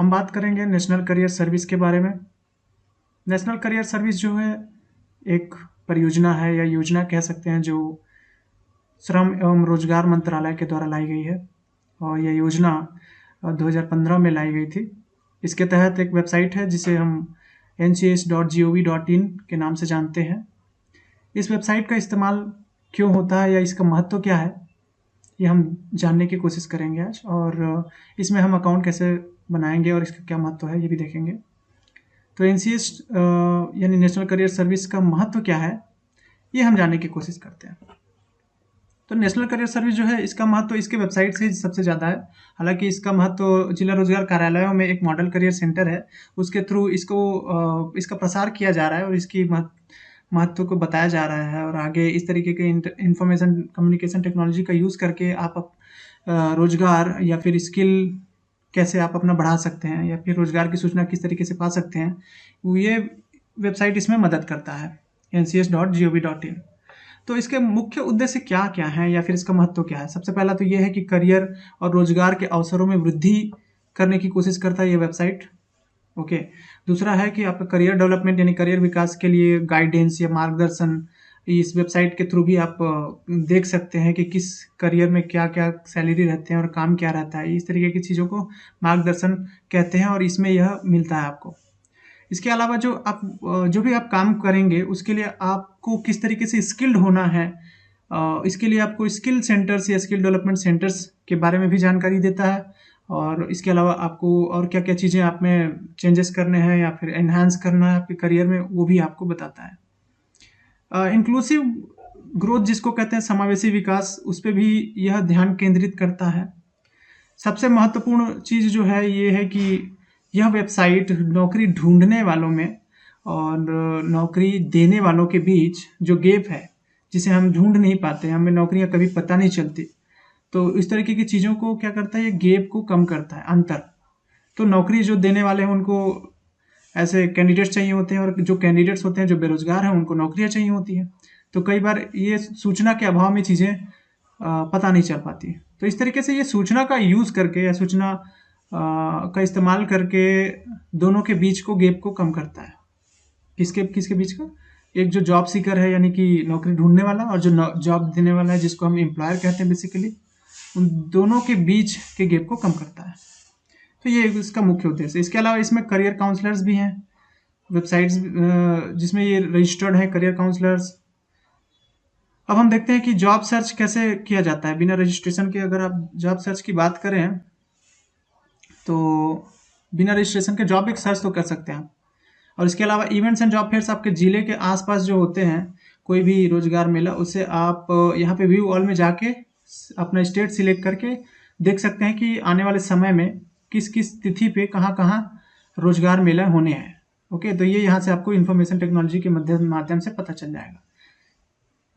हम बात करेंगे नेशनल करियर सर्विस के बारे में। नेशनल करियर सर्विस जो है एक परियोजना है या योजना कह सकते हैं जो श्रम एवं रोजगार मंत्रालय के द्वारा लाई गई है और यह योजना 2015 में लाई गई थी। इसके तहत एक वेबसाइट है जिसे हम nchs.gov.in के नाम से जानते हैं। इस वेबसाइट का इस्तेमाल क्यों होता है या इसका महत्व क्या है, ये हम जानने की कोशिश करेंगे आज, और इसमें हम अकाउंट कैसे बनाएंगे और इसका क्या महत्व है ये भी देखेंगे। तो एनसीएस यानी नेशनल करियर सर्विस का महत्व क्या है ये हम जानने की कोशिश करते हैं। तो नेशनल करियर सर्विस जो है इसका महत्व इसके वेबसाइट से सबसे ज़्यादा है। हालांकि इसका महत्व जिला रोजगार कार्यालयों में एक मॉडल करियर सेंटर है, उसके थ्रू इसका प्रसार किया जा रहा है और इसकी महत्व को बताया जा रहा है। और आगे इस तरीके के इंफॉर्मेशन कम्युनिकेशन टेक्नोलॉजी का यूज़ करके आप रोजगार या फिर स्किल कैसे आप अपना बढ़ा सकते हैं या फिर रोजगार की सूचना किस तरीके से पा सकते हैं, ये वेबसाइट इसमें मदद करता है ncs.gov.in। तो इसके मुख्य उद्देश्य क्या क्या हैं या फिर इसका महत्व क्या है। सबसे पहला तो ये है कि करियर और रोजगार के अवसरों में वृद्धि करने की कोशिश करता है ये वेबसाइट। ओके, दूसरा है कि आपका करियर डेवलपमेंट यानी करियर विकास के लिए गाइडेंस या मार्गदर्शन इस वेबसाइट के थ्रू भी आप देख सकते हैं कि किस करियर में क्या क्या सैलरी रहते हैं और काम क्या रहता है। इस तरीके की चीज़ों को मार्गदर्शन कहते हैं और इसमें यह मिलता है आपको। इसके अलावा जो भी आप काम करेंगे उसके लिए आपको किस तरीके से स्किल्ड होना है, इसके लिए आपको स्किल सेंटर्स या स्किल डेवलपमेंट सेंटर्स के बारे में भी जानकारी देता है। और इसके अलावा आपको और क्या क्या चीज़ें आप में चेंजेस करने हैं या फिर एनहांस करना है आपके करियर में, वो भी आपको बताता है। इंक्लूसिव ग्रोथ जिसको कहते हैं समावेशी विकास, उस पर भी यह ध्यान केंद्रित करता है। सबसे महत्वपूर्ण चीज़ जो है ये है कि यह वेबसाइट नौकरी ढूंढने वालों में और नौकरी देने वालों के बीच जो गैप है, जिसे हम ढूंढ नहीं पाते, हमें नौकरियां कभी पता नहीं चलती, तो इस तरीके की चीज़ों को क्या करता है, ये गैप को कम करता है, अंतर। तो नौकरी जो देने वाले हैं उनको ऐसे कैंडिडेट्स चाहिए होते हैं और जो कैंडिडेट्स होते हैं जो बेरोजगार हैं उनको नौकरियां चाहिए होती हैं। तो कई बार ये सूचना के अभाव में चीज़ें पता नहीं चल पाती। तो इस तरीके से ये सूचना का यूज़ करके या सूचना का इस्तेमाल करके दोनों के बीच को गैप को कम करता है। किसके किसके बीच का, एक जो जॉब सीकर है यानी कि नौकरी ढूंढने वाला और जो जॉब देने वाला है जिसको हम एम्प्लॉयर कहते हैं बेसिकली, उन दोनों के बीच के गैप को कम करता है। तो ये इसका मुख्य उद्देश्य है। इसके अलावा इसमें करियर काउंसलर्स भी हैं, वेबसाइट्स जिसमें ये रजिस्टर्ड है करियर काउंसलर्स। अब हम देखते हैं कि जॉब सर्च कैसे किया जाता है बिना रजिस्ट्रेशन के। अगर आप जॉब सर्च की बात करें तो बिना रजिस्ट्रेशन के जॉब एक सर्च तो कर सकते हैं। और इसके अलावा इवेंट्स एंड जॉब फेयर्स आपके ज़िले के आसपास जो होते हैं, कोई भी रोजगार मेला, उसे आप यहाँ पे व्यू ऑल में जाके अपना स्टेट सिलेक्ट करके देख सकते हैं कि आने वाले समय में किस किस तिथि पे कहाँ कहाँ रोजगार मेला होने हैं। ओके, तो ये यहाँ से आपको इन्फॉर्मेशन टेक्नोलॉजी के माध्यम से पता चल जाएगा।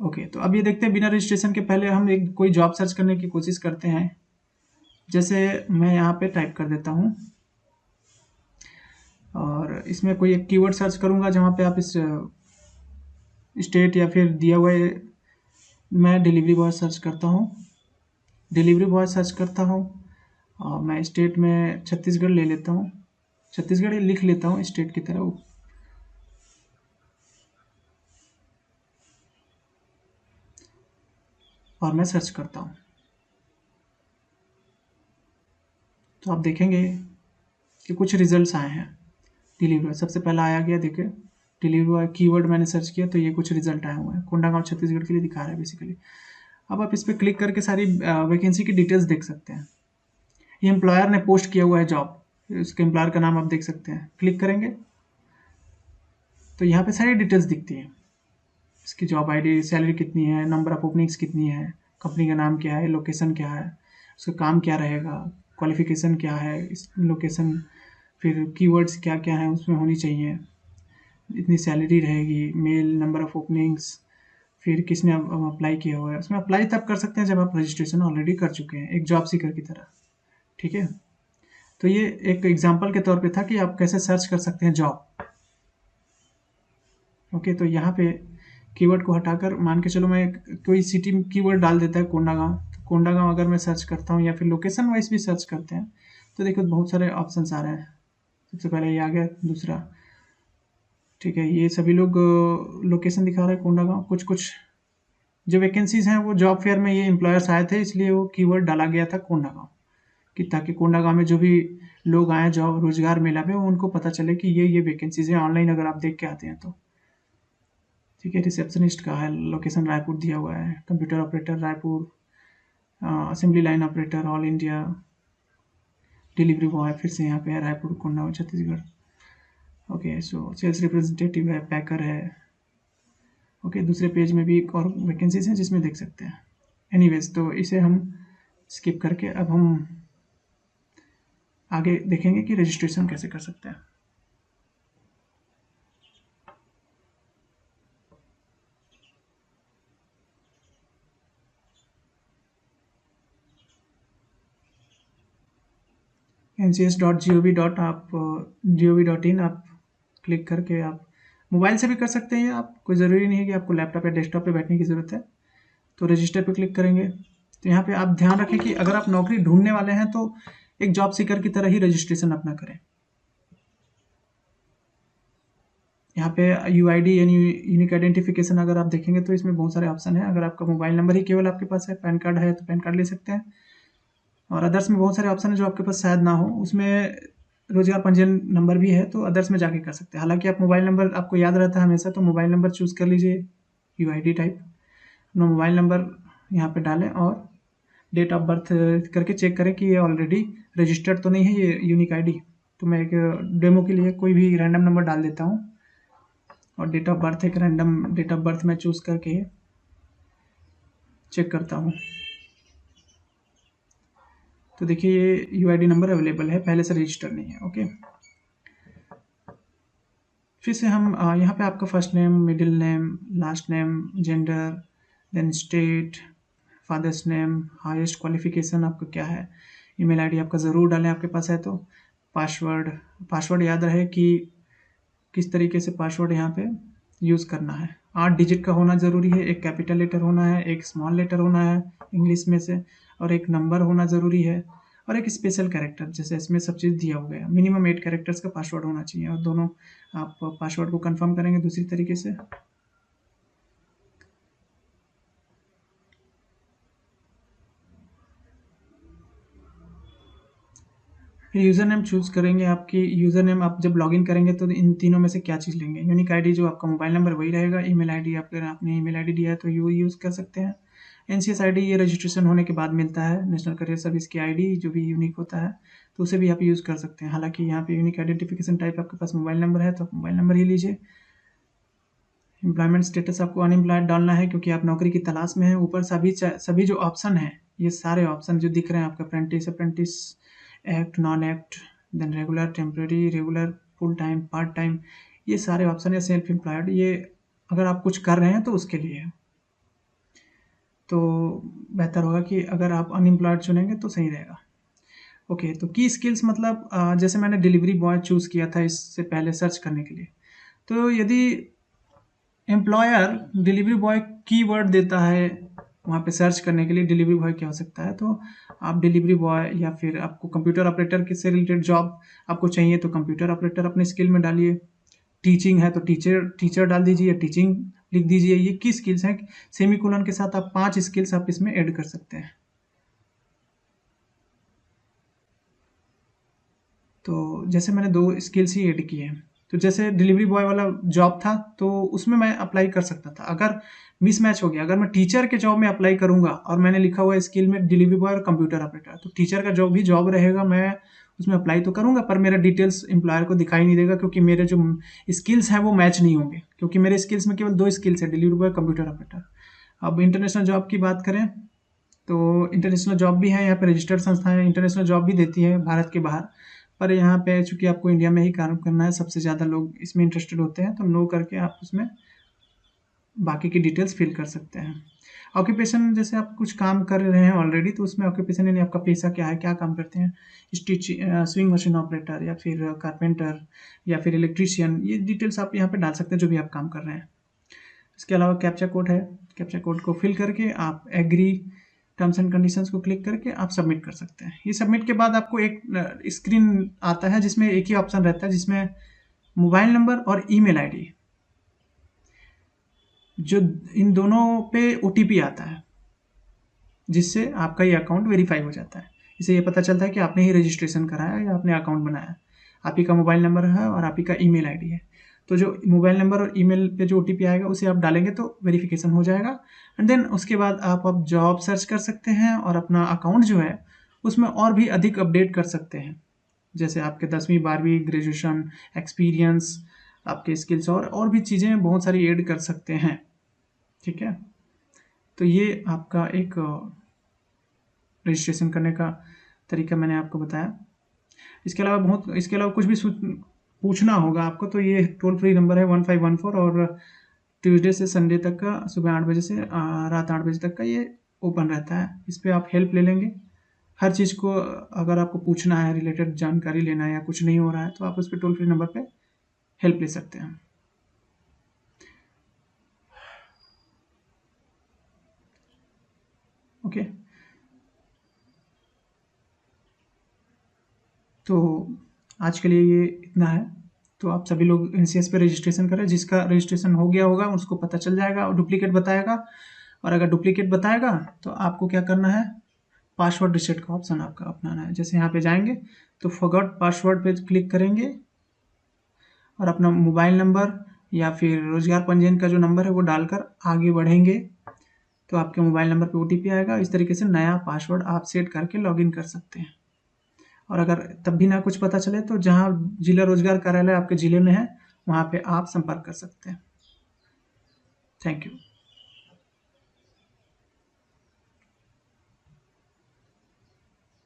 ओके, तो अब ये देखते हैं बिना रजिस्ट्रेशन के पहले हम एक कोई जॉब सर्च करने की कोशिश करते हैं। जैसे मैं यहाँ पे टाइप कर देता हूँ और इसमें कोई एक कीवर्ड सर्च करूँगा जहाँ पे आप इस स्टेट या फिर दिया हुआ है। मैं डिलीवरी बॉय सर्च करता हूँ, डिलीवरी बॉय सर्च करता हूँ और मैं स्टेट में छत्तीसगढ़ ले लेता हूँ, छत्तीसगढ़ लिख लेता हूँ स्टेट की तरह, और मैं सर्च करता हूँ। तो आप देखेंगे कि कुछ रिजल्ट्स आए हैं। डिलीवरी बॉय सबसे पहला आया गया, देखिए डिलीवरी बॉय कीवर्ड मैंने सर्च किया तो ये कुछ रिजल्ट आए हुए हैं। कोंडागांव छत्तीसगढ़ के लिए दिखा रहा है बेसिकली। अब आप इस पर क्लिक करके सारी वैकेंसी की डिटेल्स देख सकते हैं। ये एम्प्लॉयर ने पोस्ट किया हुआ है जॉब, उसके एम्प्लॉयर का नाम आप देख सकते हैं। क्लिक करेंगे तो यहाँ पे सारी डिटेल्स दिखती हैं, इसकी जॉब आईडी, सैलरी कितनी है, नंबर ऑफ ओपनिंग्स कितनी है, कंपनी का नाम क्या है, लोकेशन क्या है, उसका काम क्या रहेगा, क्वालिफिकेशन क्या है, इस लोकेशन, फिर कीवर्ड्स क्या क्या हैं उसमें होनी चाहिए, इतनी सैलरी रहेगी, मेल, नंबर ऑफ ओपनिंग्स, फिर किसने अप्लाई किया हुआ है। उसमें अप्लाई तब कर सकते हैं जब आप रजिस्ट्रेशन ऑलरेडी कर चुके हैं, एक जॉब सीकर की तरह। ठीक है, तो ये एक एग्जांपल के तौर पे था कि आप कैसे सर्च कर सकते हैं जॉब। ओके, तो यहाँ पे कीवर्ड को हटाकर मान के चलो मैं कोई सिटी में कीवर्ड डाल देता है कोंडागांव, तो कोंडागांव अगर मैं सर्च करता हूँ या फिर लोकेशन वाइज भी सर्च करते हैं तो देखो बहुत सारे ऑप्शंस आ रहे हैं। सबसे पहले ये आ गया दूसरा, ठीक है। ये सभी लोग लोकेशन दिखा रहे हैं कोंडागांव। कुछ कुछ जो वैकेंसीज हैं वो जॉब फेयर में ये एम्प्लॉयर्स आए थे, इसलिए वो कीवर्ड डाला गया था कोंडागांव, कि ताकि कोंडागांव में जो भी लोग आए जॉब रोजगार मेला में, वो उनको पता चले कि ये वैकेंसीज हैं ऑनलाइन, अगर आप देख के आते हैं तो। ठीक है, रिसेप्शनिस्ट का है, लोकेशन रायपुर दिया हुआ है। Computer operator Raipur, assembly line operator all India, delivery boy फिर से यहाँ पे है Raipur Kondagaon Chhattisgarh. Okay, so sales representative है, पैकर है। ओके, दूसरे पेज में भी एक और वैकेंसीज हैं जिसमें देख सकते हैं। एनीवेज, तो इसे हम स्किप करके अब हम आगे देखेंगे कि रजिस्ट्रेशन कैसे कर सकते हैं। ncs.gov.in आप क्लिक करके आप मोबाइल से भी कर सकते हैं। आप कोई ज़रूरी नहीं है कि आपको लैपटॉप या डेस्कटॉप पे बैठने की ज़रूरत है। तो रजिस्टर पे क्लिक करेंगे तो यहाँ पे आप ध्यान रखें कि अगर आप नौकरी ढूंढने वाले हैं तो एक जॉब सीकर की तरह ही रजिस्ट्रेशन अपना करें। यहाँ पे यूआईडी यानी यूनिक आइडेंटिफिकेशन अगर आप देखेंगे तो इसमें बहुत सारे ऑप्शन है। अगर आपका मोबाइल नंबर ही केवल आपके पास है, पैन कार्ड है तो पैन कार्ड ले सकते हैं, और अदर्स में बहुत सारे ऑप्शन है जो आपके पास शायद ना हो। उसमें रोजगार पंजीयन नंबर भी है, तो अदर्स में जाके कर सकते हैं। हालांकि आप मोबाइल नंबर आपको याद रहता है हमेशा, तो मोबाइल नंबर चूज़ कर लीजिए, यूआईडी टाइप अपना मोबाइल नंबर यहाँ पे डालें और डेट ऑफ बर्थ करके चेक करें कि ये ऑलरेडी रजिस्टर्ड तो नहीं है ये यूनिक आईडी। तो मैं एक डेमो के लिए कोई भी रैंडम नंबर डाल देता हूँ और डेट ऑफ बर्थ एक रैंडम डेट ऑफ बर्थ मैं चूज़ करके चेक करता हूँ। तो देखिए ये यूआईडी नंबर अवेलेबल है, पहले से रजिस्टर नहीं है। ओके, फिर से हम यहाँ पे आपका first name, middle name, last name, gender, then state, father's name, highest qualification आपका क्या है, ईमेल आईडी आपका ज़रूर डालें आपके पास है तो। पासवर्ड, पासवर्ड याद रहे कि किस तरीके से पासवर्ड यहाँ पे यूज़ करना है। 8 डिजिट का होना ज़रूरी है, एक कैपिटल लेटर होना है, एक स्मॉल लेटर होना है इंग्लिश में से, और एक नंबर होना ज़रूरी है, और एक स्पेशल कैरेक्टर, जैसे इसमें सब चीज़ दिया हुआ है। मिनिमम 8 कैरेक्टर्स का पासवर्ड होना चाहिए, और दोनों आप पासवर्ड को कंफर्म करेंगे दूसरी तरीके से। फिर यूज़र नेम चूज़ करेंगे। आपकी यूज़र नेम आप जब लॉगिन करेंगे तो इन तीनों में से क्या चीज़ लेंगे। यूनिक आईडी जो आपका मोबाइल नंबर वही रहेगा, ईमेल आईडी आपने ईमेल आईडी दिया है तो यूज़ कर सकते हैं। एनसीएस आईडी ये रजिस्ट्रेशन होने के बाद मिलता है, नेशनल करियर सर्विस की आईडी जो भी यूनिक होता है, तो उसे भी आप यूज़ कर सकते हैं। हालांकि यहाँ पे यूनिक आइडेंटिफिकेशन टाइप आपके पास मोबाइल नंबर है तो आप मोबाइल नंबर ही लीजिए। एम्प्लॉयमेंट स्टेटस आपको अनएम्प्लॉयड डालना है क्योंकि आप नौकरी की तलाश में हैं। ऊपर सभी जो ऑप्शन हैं, ये सारे ऑप्शन जो दिख रहे हैं आपका, apprentice, act, non act, then regular, temporary, regular, full time, part time, ये सारे ऑप्शन है। सेल्फ एम्प्लॉयड, ये अगर आप कुछ कर रहे हैं तो उसके लिए है। तो बेहतर होगा कि अगर आप अनएम्प्लॉयड चुनेंगे तो सही रहेगा। ओके, तो की स्किल्स मतलब जैसे मैंने डिलीवरी बॉय चूज़ किया था इससे पहले सर्च करने के लिए, तो यदि एम्प्लॉयर डिलीवरी बॉय कीवर्ड देता है वहाँ पे सर्च करने के लिए, डिलीवरी बॉय क्या हो सकता है, तो आप डिलीवरी बॉय, या फिर आपको कंप्यूटर ऑपरेटर के से रिलेटेड जॉब आपको चाहिए तो कंप्यूटर ऑपरेटर अपने स्किल में डालिए। टीचिंग है तो टीचर डाल दीजिए, या टीचिंग लिख दीजिए। ये की स्किल्स हैं, सेमीकोलन के साथ आप 5 स्किल्स आप इसमें ऐड कर सकते हैं। तो जैसे मैंने 2 स्किल्स ही ऐड किए हैं, तो जैसे डिलीवरी बॉय वाला जॉब था तो उसमें मैं अप्लाई कर सकता था। अगर मिसमैच हो गया, अगर मैं टीचर के जॉब में अप्लाई करूँगा और मैंने लिखा हुआ है स्किल में डिलीवरी बॉय और कंप्यूटर ऑपरेटर, तो टीचर का जो भी जॉब रहेगा मैं उसमें अप्लाई तो करूँगा, पर मेरा डिटेल्स एम्प्लॉयर को दिखाई नहीं देगा क्योंकि मेरे जो स्किल्स हैं वो मैच नहीं होंगे, क्योंकि मेरे स्किल्स में केवल 2 स्किल्स है, डिलीवरी बॉय, कंप्यूटर ऑपरेटर। अब इंटरनेशनल जॉब की बात करें तो इंटरनेशनल जॉब भी है, यहाँ पे रजिस्टर्ड संस्थाएं इंटरनेशनल जॉब भी देती है भारत के बाहर। पर यहाँ पे चूंकि आपको इंडिया में ही काम करना है, सबसे ज़्यादा लोग इसमें इंटरेस्टेड होते हैं, तो नो करके आप उसमें बाकी की डिटेल्स फिल कर सकते हैं। ऑक्यूपेशन, जैसे आप कुछ काम कर रहे हैं ऑलरेडी तो उसमें ऑक्यूपेशन यानी आपका पेशा क्या है, क्या काम करते हैं, स्विंग मशीन ऑपरेटर, या फिर कारपेंटर, या फिर इलेक्ट्रीशियन, ये डिटेल्स आप यहाँ पे डाल सकते हैं जो भी आप काम कर रहे हैं। इसके अलावा कैप्चा कोड है, कैप्चा कोड को फिल करके आप एग्री टर्म्स एंड कंडीशंस को क्लिक करके आप सबमिट कर सकते हैं। ये सबमिट के बाद आपको एक स्क्रीन आता है जिसमें एक ही ऑप्शन रहता है, जिसमें मोबाइल नंबर और ईमेल आईडी, जो इन दोनों पे ओटीपी आता है, जिससे आपका ये अकाउंट वेरीफाई हो जाता है। इससे ये पता चलता है कि आपने ही रजिस्ट्रेशन कराया या आपने अकाउंट बनाया। आप ही का मोबाइल नंबर है और आप ही का ईमेल आईडी है। तो जो मोबाइल नंबर और ईमेल पे जो ओटीपी आएगा उसे आप डालेंगे तो वेरिफिकेशन हो जाएगा। एंड देन उसके बाद आप अब जॉब सर्च कर सकते हैं और अपना अकाउंट जो है उसमें और भी अधिक अपडेट कर सकते हैं, जैसे आपके 10वीं 12वीं ग्रेजुएशन एक्सपीरियंस, आपके स्किल्स और भी चीज़ें बहुत सारी ऐड कर सकते हैं। ठीक है, तो ये आपका एक रजिस्ट्रेशन करने का तरीका मैंने आपको बताया। इसके अलावा कुछ भी पूछना होगा आपको तो ये टोल फ्री नंबर है 1514, और ट्यूसडे से संडे तक का सुबह 8 बजे से रात 8 बजे तक का ये ओपन रहता है। इस पर आप हेल्प ले लेंगे हर चीज़ को। अगर आपको पूछना है, रिलेटेड जानकारी लेना है या कुछ नहीं हो रहा है, तो आप उस पर टोल फ्री नंबर पे हेल्प ले सकते हैं। ओके, तो आज के लिए ये इतना है। तो आप सभी लोग एनसीएस पे रजिस्ट्रेशन करें। जिसका रजिस्ट्रेशन हो गया होगा उसको पता चल जाएगा और डुप्लीकेट बताएगा। और अगर डुप्लीकेट बताएगा तो आपको क्या करना है, पासवर्ड रिसेट का ऑप्शन आपका अपनाना है। जैसे यहाँ पे जाएंगे तो फॉरगॉट पासवर्ड पे क्लिक करेंगे और अपना मोबाइल नंबर या फिर रोजगार पंजीयन का जो नंबर है वो डालकर आगे बढ़ेंगे तो आपके मोबाइल नंबर पे ओटीपी आएगा। इस तरीके से नया पासवर्ड आप सेट करके लॉगिन कर सकते हैं। और अगर तब भी ना कुछ पता चले तो जहाँ जिला रोजगार कार्यालय आपके जिले में है वहाँ पे आप संपर्क कर सकते हैं। Thank you.